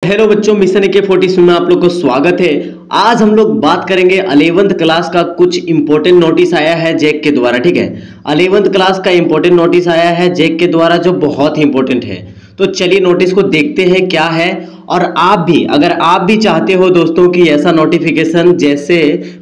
Hello बच्चों, mission के 40 में आप लोग को स्वागत है। आज हम लोग बात करेंगे 11th क्लास का कुछ इंपॉर्टेंट नोटिस आया है जैक के द्वारा। ठीक है, 11th क्लास का इंपॉर्टेंट नोटिस आया है जैक के द्वारा जो बहुत ही इंपॉर्टेंट है। तो चलिए नोटिस को देखते हैं क्या है। और आप भी, अगर आप भी चाहते हो दोस्तों कि ऐसा नोटिफिकेशन जैसे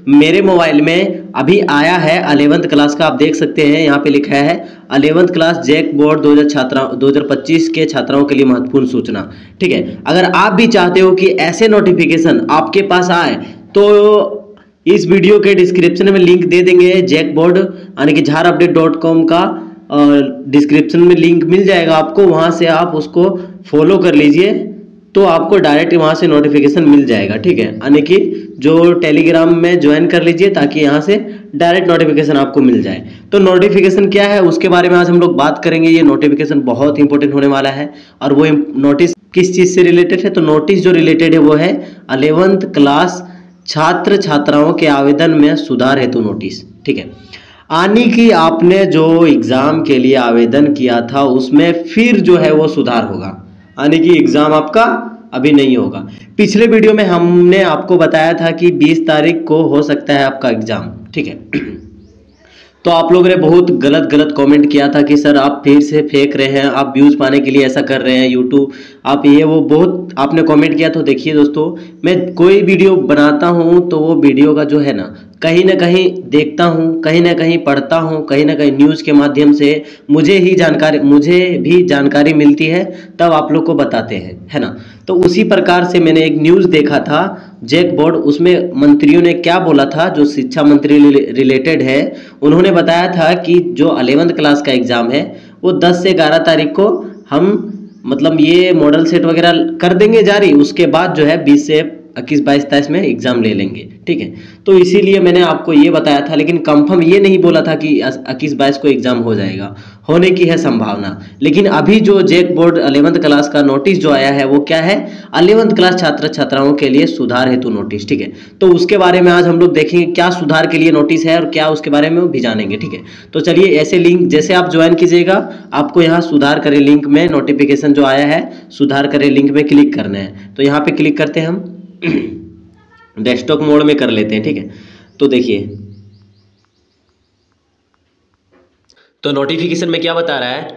मेरे मोबाइल में अभी आया है 11th क्लास का, आप देख सकते हैं यहाँ पे लिखा है 11th क्लास जैक बोर्ड 2025 के छात्राओं के लिए महत्वपूर्ण सूचना। ठीक है, अगर आप भी चाहते हो कि ऐसे नोटिफिकेशन आपके पास आए तो इस वीडियो के डिस्क्रिप्शन में लिंक दे देंगे जैक बोर्ड यानी कि झारupdate.com का डिस्क्रिप्शन में लिंक मिल जाएगा आपको, वहां से आप उसको फॉलो कर लीजिए तो आपको डायरेक्ट वहां से नोटिफिकेशन मिल जाएगा। ठीक है, यानी कि जो टेलीग्राम में ज्वाइन कर लीजिए ताकि यहाँ से डायरेक्ट नोटिफिकेशन आपको मिल जाए। तो नोटिफिकेशन क्या है उसके बारे में आज हम लोग बात करेंगे। ये नोटिफिकेशन बहुत इंपॉर्टेंट होने वाला है और वो नोटिस किस चीज से रिलेटेड है, तो नोटिस जो रिलेटेड है वो है 11th क्लास छात्र छात्राओं के आवेदन में सुधार हेतु नोटिस। ठीक है, यानी कि आपने जो एग्जाम के लिए आवेदन किया था उसमें फिर जो है वो सुधार होगा, यानी कि एग्जाम आपका अभी नहीं होगा। पिछले वीडियो में हमने आपको बताया था कि 20 तारीख को हो सकता है आपका एग्जाम। ठीक है, तो आप लोगों ने बहुत गलत गलत कमेंट किया था कि सर आप फिर से फेंक रहे हैं, आप व्यूज पाने के लिए ऐसा कर रहे हैं यूट्यूब, आप ये वो बहुत आपने कमेंट किया। तो देखिए दोस्तों, मैं कोई वीडियो बनाता हूँ तो वो वीडियो का जो है ना कहीं देखता हूँ, कहीं ना कहीं पढ़ता हूँ, कहीं ना कहीं न्यूज़ के माध्यम से मुझे भी जानकारी मिलती है, तब आप लोग को बताते हैं, है ना। तो उसी प्रकार से मैंने एक न्यूज़ देखा था जैक बोर्ड, उसमें मंत्रियों ने क्या बोला था, जो शिक्षा मंत्री रिलेटेड है, उन्होंने बताया था कि जो 11th क्लास का एग्ज़ाम है वो 10 से 11 तारीख को हम मतलब ये मॉडल सेट वगैरह कर देंगे जारी, उसके बाद जो है 20 से 21, 22, 23 में एग्जाम ले लेंगे। ठीक है, तो इसीलिए मैंने आपको ये बताया था, लेकिन कंफर्म ये नहीं बोला था कि 21, 22 को एग्जाम हो जाएगा, होने की है संभावना। लेकिन अभी जो जैक बोर्ड 11th क्लास का नोटिस जो आया है वो क्या है, 11th क्लास छात्र छात्राओं के लिए सुधार हेतु नोटिस। ठीक है, तो उसके बारे में आज हम लोग देखेंगे क्या सुधार के लिए नोटिस है और क्या उसके बारे में भी जानेंगे। ठीक है, तो चलिए ऐसे लिंक जैसे आप ज्वाइन कीजिएगा, आपको यहाँ सुधार करें लिंक में नोटिफिकेशन जो आया है, सुधार करें लिंक में क्लिक करना है। तो यहाँ पे क्लिक करते हैं, हम डेस्कटॉप मोड में कर लेते हैं। ठीक है, तो देखिए, तो नोटिफिकेशन में क्या बता रहा है,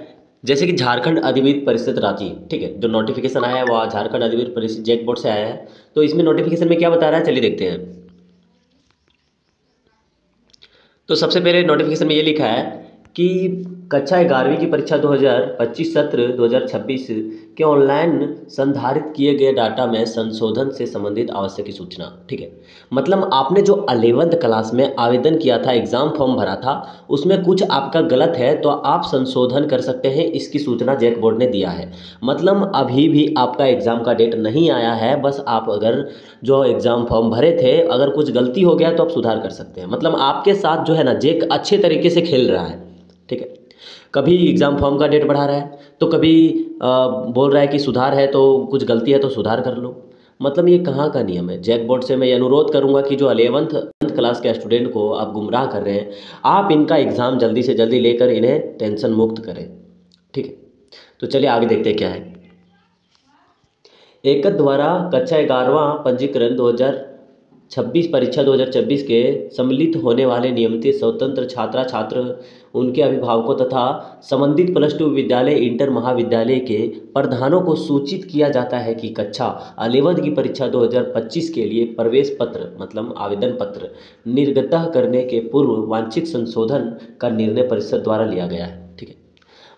जैसे कि झारखंड अधिविद्य परिषद रांची। ठीक है, जो नोटिफिकेशन आया है वो झारखंड अधिविद्य परिषद जैक बोर्ड से आया है। तो इसमें नोटिफिकेशन में क्या बता रहा है, चलिए देखते हैं। तो सबसे पहले नोटिफिकेशन में ये लिखा है कि कक्षा 11वीं की परीक्षा 2025 सत्र 2026 के ऑनलाइन संधारित किए गए डाटा में संशोधन से संबंधित आवश्यक सूचना। ठीक है, मतलब आपने जो 11th क्लास में आवेदन किया था, एग्ज़ाम फॉर्म भरा था, उसमें कुछ आपका गलत है तो आप संशोधन कर सकते हैं, इसकी सूचना जैक बोर्ड ने दिया है। मतलब अभी भी आपका एग्ज़ाम का डेट नहीं आया है, बस आप अगर जो एग्ज़ाम फॉर्म भरे थे अगर कुछ गलती हो गया तो आप सुधार कर सकते हैं। मतलब आपके साथ जो है ना जैक अच्छे तरीके से खेल रहा है। ठीक है, कभी एग्ज़ाम फॉर्म का डेट बढ़ा रहा है तो कभी बोल रहा है कि सुधार है, तो कुछ गलती है तो सुधार कर लो। मतलब ये कहाँ का नियम है। जैक बोर्ड से मैं ये अनुरोध करूँगा कि जो 11th क्लास के स्टूडेंट को आप गुमराह कर रहे हैं, आप इनका एग्ज़ाम जल्दी से जल्दी लेकर इन्हें टेंशन मुक्त करें। ठीक है, तो चलिए आगे देखते हैं क्या है। एकत द्वारा कक्षा 11वां पंजीकरण 2026 परीक्षा 2026 के सम्मिलित होने वाले नियमित स्वतंत्र छात्र उनके अभिभावकों तथा संबंधित +2 विद्यालय इंटर महाविद्यालय के प्रधानों को सूचित किया जाता है कि कक्षा 11th की परीक्षा 2025 के लिए प्रवेश पत्र मतलब आवेदन पत्र निर्गत करने के पूर्व वांछित संशोधन का निर्णय परिषद द्वारा लिया गया है। ठीक है,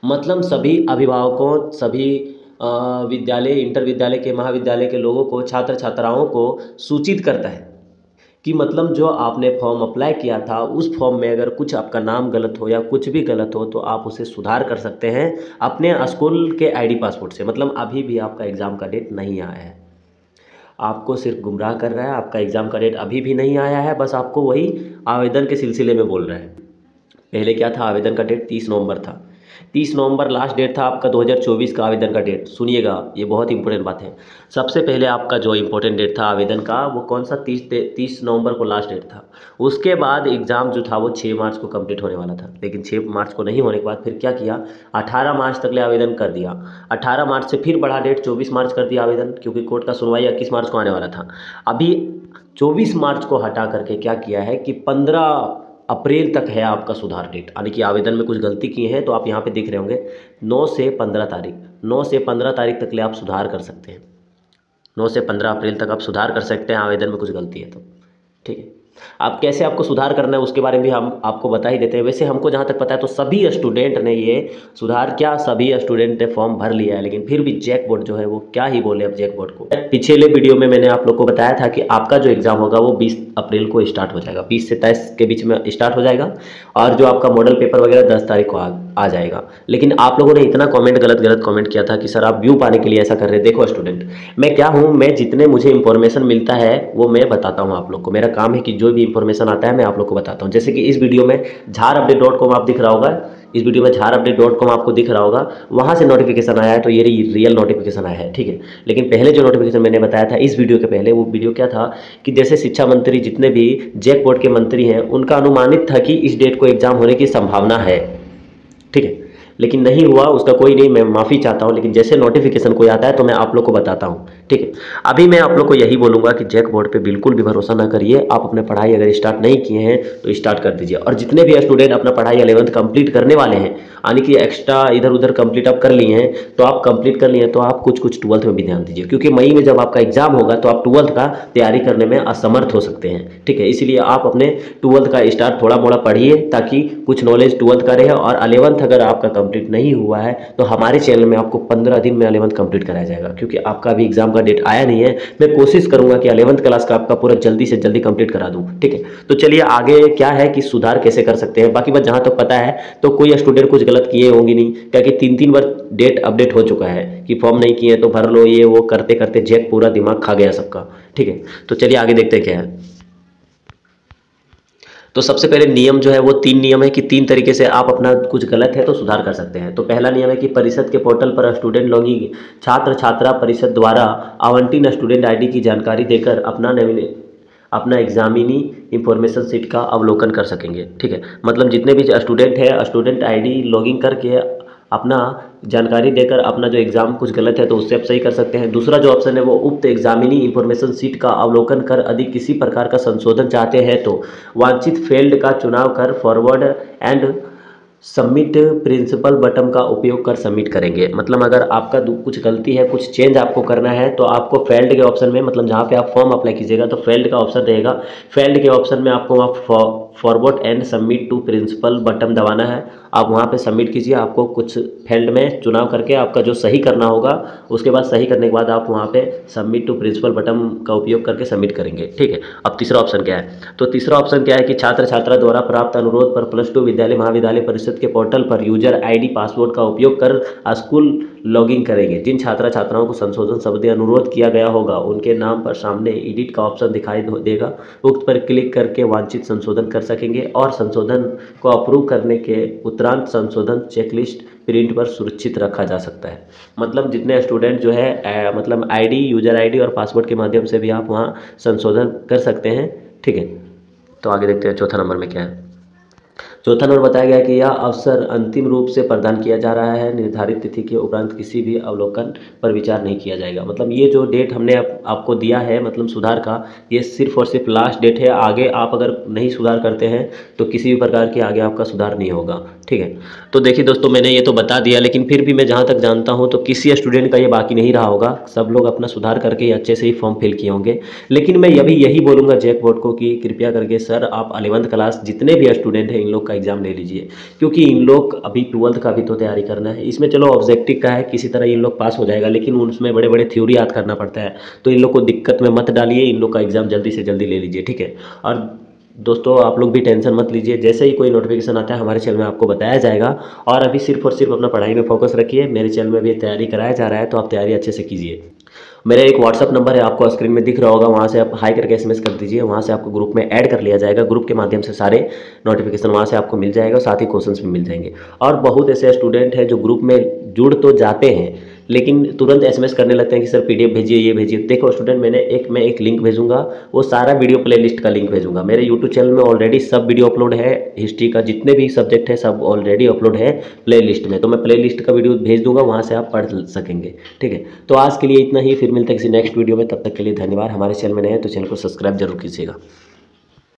मतलब सभी अभिभावकों, सभी विद्यालय, इंटर विद्यालय के, महाविद्यालय के लोगों को, छात्र छात्राओं को सूचित करता है कि मतलब जो आपने फॉर्म अप्लाई किया था उस फॉर्म में अगर कुछ आपका नाम गलत हो या कुछ भी गलत हो तो आप उसे सुधार कर सकते हैं अपने स्कूल के आईडी पासपोर्ट से। मतलब अभी भी आपका एग्ज़ाम का डेट नहीं आया है, आपको सिर्फ गुमराह कर रहा है। आपका एग्ज़ाम का डेट अभी भी नहीं आया है, बस आपको वही आवेदन के सिलसिले में बोल रहा है। पहले क्या था, आवेदन का डेट 30 नवंबर था, 30 नवंबर लास्ट डेट था आपका 2024 का आवेदन का डेट। सुनिएगा, ये बहुत इंपॉर्टेंट बात है। सबसे पहले आपका जो इंपॉर्टेंट डेट था आवेदन का वो कौन सा, 30 नवंबर को लास्ट डेट था। उसके बाद एग्ज़ाम जो था वो 6 मार्च को कंप्लीट होने वाला था, लेकिन 6 मार्च को नहीं होने के बाद फिर क्या किया, 18 मार्च तक ले आवेदन कर दिया। 18 मार्च से फिर बढ़ा डेट 24 मार्च कर दिया आवेदन, क्योंकि कोर्ट का सुनवाई 21 मार्च को आने वाला था। अभी 24 मार्च को हटा करके क्या किया है कि 15 अप्रैल तक है आपका सुधार डेट, यानी कि आवेदन में कुछ गलती किए हैं तो आप यहाँ पे देख रहे होंगे 9 से 15 तारीख, 9 से 15 तारीख तक ले आप सुधार कर सकते हैं। 9 से 15 अप्रैल तक आप सुधार कर सकते हैं, आवेदन में कुछ गलती है तो। ठीक है, आप कैसे आपको सुधार करना है उसके बारे में भी हम आपको बता ही देते हैं। वैसे हमको जहाँ तक पता है तो सभी स्टूडेंट ने ये सुधार, क्या सभी स्टूडेंट ने फॉर्म भर लिया है, लेकिन फिर भी जैक बोर्ड जो है वो क्या ही बोले अब जैक बोर्ड को। पिछले वीडियो में मैंने आप लोग को बताया था कि आपका जो एग्ज़ाम होगा वो 20 अप्रैल को स्टार्ट हो जाएगा, 20 से 23 के बीच में स्टार्ट हो जाएगा, और जो आपका मॉडल पेपर वगैरह 10 तारीख को आ जाएगा। लेकिन आप लोगों ने इतना गलत कमेंट किया था कि सर आप व्यू पाने के लिए ऐसा कर रहे हैं। देखो स्टूडेंट, मैं क्या हूँ, मैं जितने मुझे इंफॉर्मेशन मिलता है वो मैं बताता हूँ आप लोग को। मेरा काम है कि जो भी इंफॉर्मेशन आता है मैं आप लोग को बताता हूँ। जैसे कि इस वीडियो में झारupdate.com आप दिख रहा होगा, इस वीडियो में झारupdate.com आपको दिख रहा होगा, वहाँ से नोटिफिकेशन आया है, तो ये रियल नोटिफिकेशन आया है। ठीक है, लेकिन पहले जो नोटिफिकेशन मैंने बताया था इस वीडियो के पहले, वो वीडियो क्या था कि जैसे शिक्षा मंत्री जितने भी जैक बोर्ड के मंत्री हैं उनका अनुमानित था कि इस डेट को एग्जाम होने की संभावना है। ठीक है, लेकिन नहीं हुआ, उसका कोई नहीं, मैं माफ़ी चाहता हूं, लेकिन जैसे नोटिफिकेशन कोई आता है तो मैं आप लोग को बताता हूं। ठीक है, अभी मैं आप लोग को यही बोलूँगा कि जैक बोर्ड पे बिल्कुल भी भरोसा ना करिए। आप अपने पढ़ाई अगर स्टार्ट नहीं किए हैं तो स्टार्ट कर दीजिए, और जितने भी स्टूडेंट अपना पढ़ाई 11th कंप्लीट करने वाले हैं, यानी कि एक्स्ट्रा इधर उधर कंप्लीट आप कर लिए हैं, तो आप कंप्लीट कर लिए हैं तो आप कुछ 12th में भी ध्यान दीजिए, क्योंकि मई में जब आपका एग्जाम होगा तो आप 12th का तैयारी करने में असमर्थ हो सकते हैं। ठीक है, इसीलिए आप अपने 12th का स्टार्ट थोड़ा मोड़ा पढ़िए, ताकि कुछ नॉलेज 12th का रहे। और 11th अगर आपका कंप्लीट नहीं हुआ है तो हमारे चैनल में आपको 15 दिन में 11th कंप्लीट कराया जाएगा, क्योंकि आपका अभी एग्जाम का डेट आया नहीं है। मैं कोशिश करूंगा कि 11th क्लास का आपका पूरा जल्दी से जल्दी कंप्लीट करा दूं। ठीक है, तो चलिए आगे क्या है कि सुधार कैसे कर सकते हैं। बाकी बात जहां तक पता है तो कोई स्टूडेंट कुछ गलत किए होंगे नहीं, क्योंकि 3 बार डेट अपडेट हो चुका है कि फॉर्म नहीं किए तो भर लो, ये वो करते करते जैक पूरा दिमाग खा गया सबका। ठीक है, तो चलिए आगे देखते क्या है। तो सबसे पहले नियम जो है वो 3 नियम है कि 3 तरीके से आप अपना कुछ गलत है तो सुधार कर सकते हैं। तो पहला नियम है कि परिषद के पोर्टल पर स्टूडेंट लॉगिंग छात्र छात्रा परिषद द्वारा आवंटित स्टूडेंट आईडी की जानकारी देकर अपना एग्जामिनी इंफॉर्मेशन सीट का अवलोकन कर सकेंगे। ठीक है, मतलब जितने भी स्टूडेंट है स्टूडेंट आईडी लॉगिंग करके अपना जानकारी देकर अपना जो एग्ज़ाम कुछ गलत है तो उससे आप सही कर सकते हैं। दूसरा जो ऑप्शन है वो उक्त एग्जामिनी इंफॉर्मेशन सीट का अवलोकन कर अधिक किसी प्रकार का संशोधन चाहते हैं तो वांछित फील्ड का चुनाव कर forward and submit principal button का उपयोग कर सबमिट करेंगे। मतलब अगर आपका कुछ गलती है, कुछ चेंज आपको करना है, तो आपको फील्ड के ऑप्शन में, मतलब जहाँ पे आप फॉर्म अप्लाई कीजिएगा तो फील्ड का ऑप्शन रहेगा। फील्ड के ऑप्शन में आपको वहाँ forward and submit to principal button दबाना है। आप वहाँ पे सबमिट कीजिए, आपको कुछ फील्ड में चुनाव करके आपका जो सही करना होगा, उसके बाद सही करने के बाद आप वहाँ पे सबमिट टू प्रिंसिपल बटन का उपयोग करके सबमिट करेंगे। ठीक है, अब तीसरा ऑप्शन क्या है, तो तीसरा ऑप्शन क्या है कि छात्र छात्रा द्वारा प्राप्त अनुरोध पर +2 विद्यालय महाविद्यालय परिषद के पोर्टल पर यूजर आईडी पासवर्ड का उपयोग कर स्कूल लॉगिन करेंगे। जिन छात्रा छात्राओं को संशोधन संबंधी अनुरोध किया गया होगा उनके नाम पर सामने एडिट का ऑप्शन दिखाई देगा, उक्त पर क्लिक करके वांछित संशोधन कर सकेंगे, और संशोधन को अप्रूव करने के उपरांत संशोधन चेकलिस्ट प्रिंट पर सुरक्षित रखा जा सकता है। मतलब जितने स्टूडेंट जो है मतलब आईडी, यूजर आईडी और पासवर्ड के माध्यम से भी आप वहाँ संशोधन कर सकते हैं। ठीक है, तो आगे देखते हैं चौथा नंबर में क्या है। चौथा नंबर बताया गया कि यह अवसर अंतिम रूप से प्रदान किया जा रहा है, निर्धारित तिथि के उपरांत किसी भी अवलोकन पर विचार नहीं किया जाएगा। मतलब ये जो डेट हमने आपको दिया है मतलब सुधार का, ये सिर्फ और सिर्फ लास्ट डेट है। आगे आप अगर नहीं सुधार करते हैं तो किसी भी प्रकार के आगे आपका सुधार नहीं होगा। ठीक है, तो देखिए दोस्तों, मैंने ये तो बता दिया, लेकिन फिर भी मैं जहाँ तक जानता हूँ तो किसी स्टूडेंट का ये बाकी नहीं रहा होगा। सब लोग अपना सुधार करके अच्छे से ही फॉर्म फिल किए होंगे। लेकिन मैं यही बोलूँगा जैक बोर्ड को कि कृपया करके सर आप 11th क्लास जितने भी स्टूडेंट हैं इन लोग का एग्जाम ले लीजिए, क्योंकि इन लोग अभी 12th का भी तो तैयारी करना है। इसमें चलो ऑब्जेक्टिव का है, किसी तरह इन लोग पास हो जाएगा, लेकिन उसमें बड़े बड़े थ्योरी याद करना पड़ता है, तो इन लोग को दिक्कत में मत डालिए, इन लोग का एग्जाम जल्दी से जल्दी ले लीजिए। ठीक है, और दोस्तों आप लोग भी टेंशन मत लीजिए, जैसे ही कोई नोटिफिकेशन आता है हमारे चैनल में आपको बताया जाएगा। और अभी सिर्फ और सिर्फ अपना पढ़ाई में फोकस रखिए। मेरे चैनल में भी तैयारी कराया जा रहा है, तो आप तैयारी अच्छे से कीजिए। मेरा एक व्हाट्सअप नंबर है, आपको स्क्रीन में दिख रहा होगा, वहाँ से आप हाई करके SMS कर दीजिए, वहाँ से आपको ग्रुप में ऐड कर लिया जाएगा। ग्रुप के माध्यम से सारे नोटिफिकेशन वहाँ से आपको मिल जाएगा, साथ ही क्वेश्चंस भी मिल जाएंगे। और बहुत ऐसे स्टूडेंट हैं जो ग्रुप में जुड़ तो जाते हैं लेकिन तुरंत SMS करने लगते हैं कि सर PDF भेजिए, ये भेजिए। देखो स्टूडेंट, मैं एक लिंक भेजूंगा, वो सारा वीडियो प्लेलिस्ट का लिंक भेजूंगा। मेरे YouTube चैनल में ऑलरेडी सब वीडियो अपलोड है, हिस्ट्री का जितने भी सब्जेक्ट है सब ऑलरेडी अपलोड है प्लेलिस्ट में, तो मैं प्लेलिस्ट का वीडियो भेज दूंगा, वहाँ से आप पढ़ सकेंगे। ठीक है, तो आज के लिए इतना ही, फिर मिलते हैं किसी नेक्स्ट वीडियो में। तब तक के लिए धन्यवाद। हमारे चैनल में नए हैं तो चैनल को सब्सक्राइब जरूर कीजिएगा।